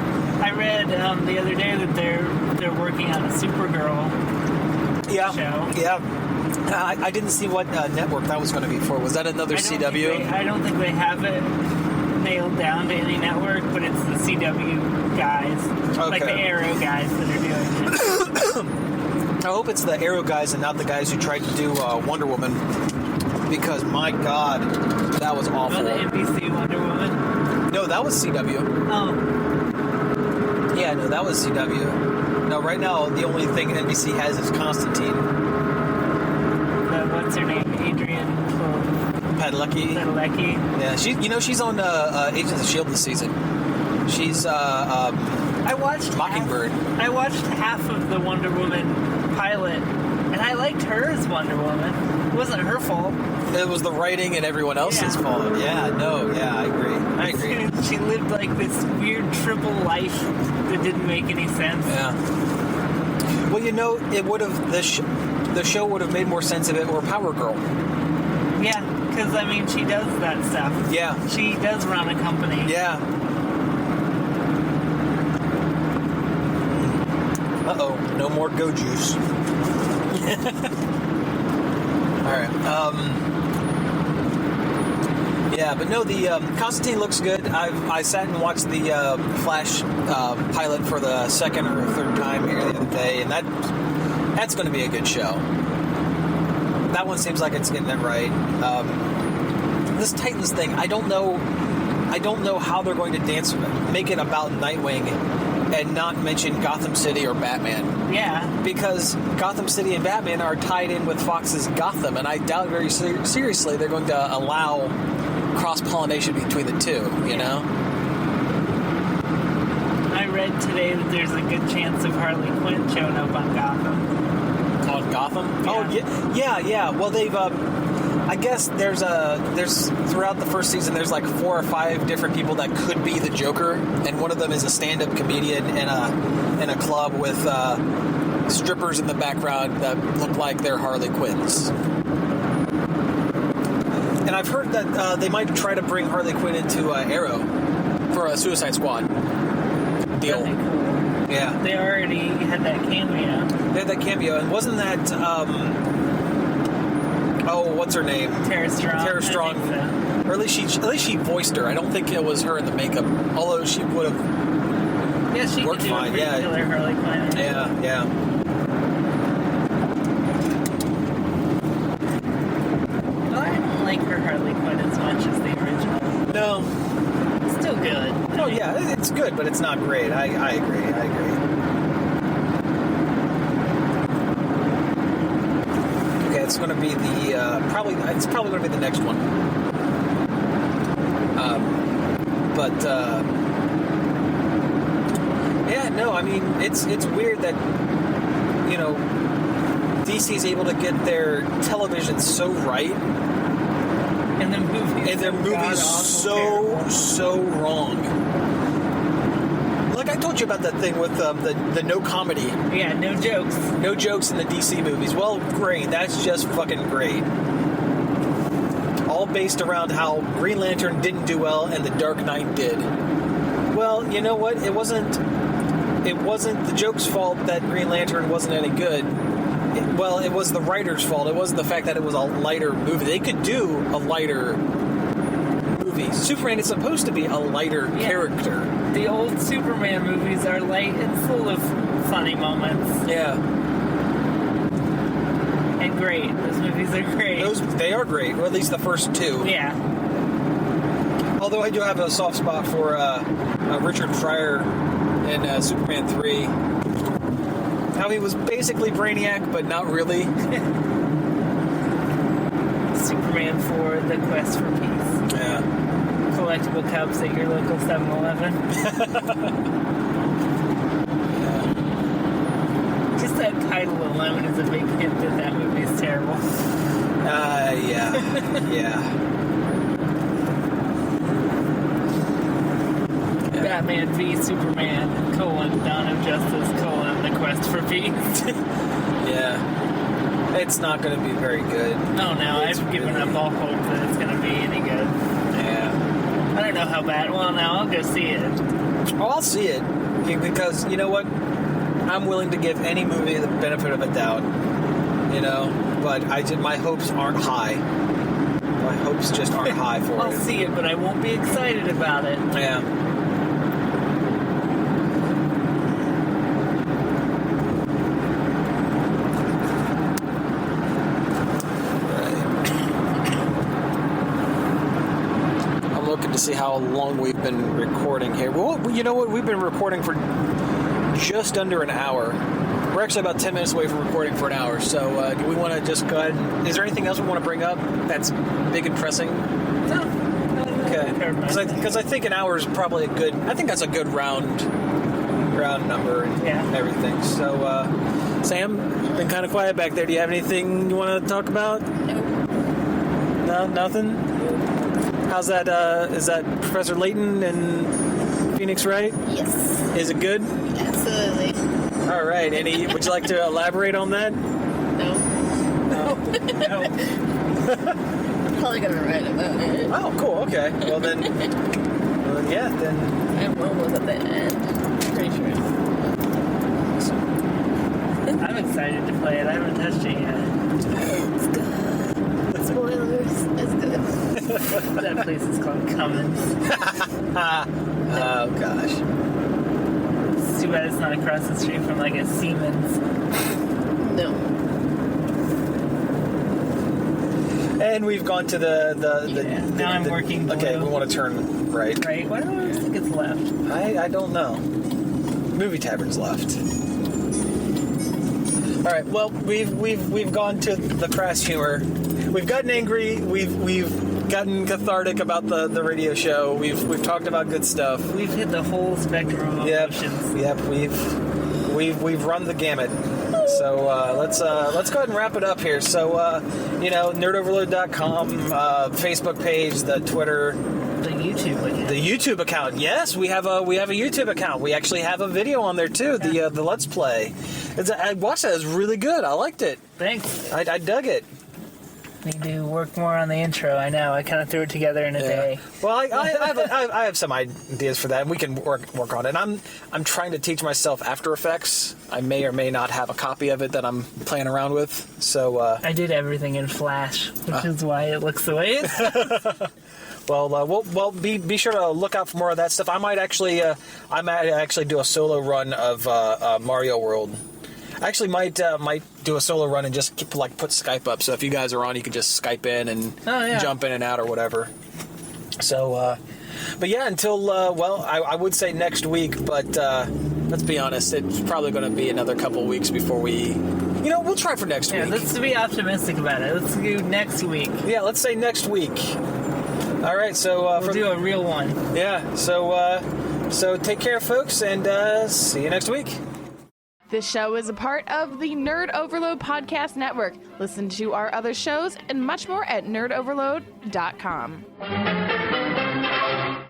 I read the other day that they're working on a Supergirl show. Yeah. I didn't see what network that was going to be for. Was that another CW? I don't think they have it nailed down to any network, but it's the CW guys, like the Arrow guys that are doing it. I hope it's the Arrow guys and not the guys who tried to do Wonder Woman, because my God, that was awful. Oh, the NBC Wonder Woman? No, that was CW. Oh. Yeah, no, that was CW. No, right now the only thing NBC has is Constantine. What's her name? Adrian Padalecki. Yeah, she's on Agents of S.H.I.E.L.D. this season. She's I watched Mockingbird. I watched half of the Wonder Woman pilot, and I liked her as Wonder Woman. It wasn't her fault. It was the writing and everyone else's fault. Yeah, I agree. She lived like this weird triple life that didn't make any sense. Yeah. Well, it would have the show would have made more sense if it were Power Girl. Yeah, because she does that stuff. Yeah. She does run a company. Yeah. Uh-oh, no more Go Juice. All right. Yeah, but no, the Constantine looks good. I sat and watched the Flash pilot for the second or third time here the other day, and that's going to be a good show. That one seems like it's getting it right. This Titans thing, I don't know how they're going to make it about Nightwing and not mention Gotham City or Batman. Yeah. Because Gotham City and Batman are tied in with Fox's Gotham, and I doubt very seriously they're going to allow cross-pollination between the two, I read today that there's a good chance of Harley Quinn showing up on Gotham. On Gotham? Yeah. Oh, yeah. Well, they've... I guess there's throughout the first season there's like 4 or 5 different people that could be the Joker, and one of them is a stand-up comedian in a club with strippers in the background that look like they're Harley Quinns. And I've heard that they might try to bring Harley Quinn into Arrow for a Suicide Squad deal. Really cool. Yeah, they already had that cameo. They had that cameo, and wasn't that? What's her name? Tara Strong. Tara Strong. So. Or at least she voiced her. I don't think it was her in the makeup. Although she would have. Yeah, she worked could do fine. a pretty killer Harley Quinn. Yeah. Well, I don't like her Harley Quinn as much as the original. No. It's still good. Oh yeah, it's good, but it's not great. I agree. It's going to be the probably going to be the next one. It's weird that DC is able to get their television so right, and their movies so wrong. Like I told you about that thing with the no comedy. Yeah, no jokes. No jokes in the DC movies. Well, great. That's just fucking great. All based around how Green Lantern didn't do well and The Dark Knight did. Well, you know what? It wasn't the joke's fault that Green Lantern wasn't any good. It was the writer's fault. It wasn't the fact that it was a lighter movie. They could do a lighter movie. Superman is supposed to be a lighter character. The old Superman movies are light and full of funny moments. Yeah. And great. Those movies are great. They are great, or at least the first 2. Yeah. Although I do have a soft spot for Richard Pryor in Superman 3. how he was basically Brainiac, but not really. Superman 4, The Quest for Peace. Yeah. Collectible cups at your local 7-Eleven. Just that title alone is a big hint that that movie is terrible. Yeah. Yeah. Batman v Superman, Dawn of Justice, The Quest for Peace. Yeah. It's not going to be very good. Oh no, I've given up all hope that it's going to be any good. Yeah. I don't know how bad. Well, now I'll go see it. Oh, I'll see it. Because, you know what? I'm willing to give any movie the benefit of a doubt. You know? But my hopes aren't high. My hopes just aren't high for I'll it. see it, but I won't be excited about it. Yeah. To see how long we've been recording here. Well, you know what? We've been recording for just under an hour. We're actually about 10 minutes away from recording for an hour. So do we want to just go ahead and... Is there anything else we want to bring up that's big and pressing? No. Okay. Because I think an hour is probably a good... I think that's a good round number and everything. So, Sam, been kind of quiet back there. Do you have anything you want to talk about? No, nothing? How's that? Is that Professor Layton and Phoenix Wright? Yes. Is it good? Absolutely. All right. Would you like to elaborate on that? No. No. I'm probably gonna write about it. Oh, cool. Okay. Well then, yeah. Then I'm almost at the end. Pretty sure. I'm excited to play it. I haven't touched it yet. It's good. Spoilers. It's good. That place is called Cummins. oh gosh. It's too bad it's not across the street from like a Siemens. No. And we've gone to the now I'm working blue. Okay, we want to turn right. Right? Why do I always think it's left? I don't know. Movie Tavern's left. All right. Well, we've gone to the crass humor. We've gotten angry. We've gotten cathartic about the radio show. We've talked about good stuff. We've hit the whole spectrum of emotions. Yep. We've run the gamut. So let's go ahead and wrap it up here. So nerdoverload.com, Facebook page, the Twitter, the YouTube account. Yes, we have a YouTube account. We actually have a video on there too. The Let's Play. I watched that. It was really good. I liked it. Thanks. I dug it. Need to work more on the intro. I know. I kind of threw it together in a day. Well, I have some ideas for that, and we can work on it. I'm trying to teach myself After Effects. I may or may not have a copy of it that I'm playing around with. So I did everything in Flash, which is why it looks the way it is. Well, be sure to look out for more of that stuff. I might actually do a solo run of Mario World. I actually might do a solo run and just put Skype up. So if you guys are on, you can just Skype in and jump in and out or whatever. So, but yeah, until I would say next week, but let's be honest, it's probably going to be another couple weeks before we. We'll try for next week. Let's be optimistic about it. Let's do next week. Yeah, let's say next week. All right, so we'll do a real one. Yeah, so take care, folks, and see you next week. This show is a part of the Nerd Overload Podcast Network. Listen to our other shows and much more at nerdoverload.com.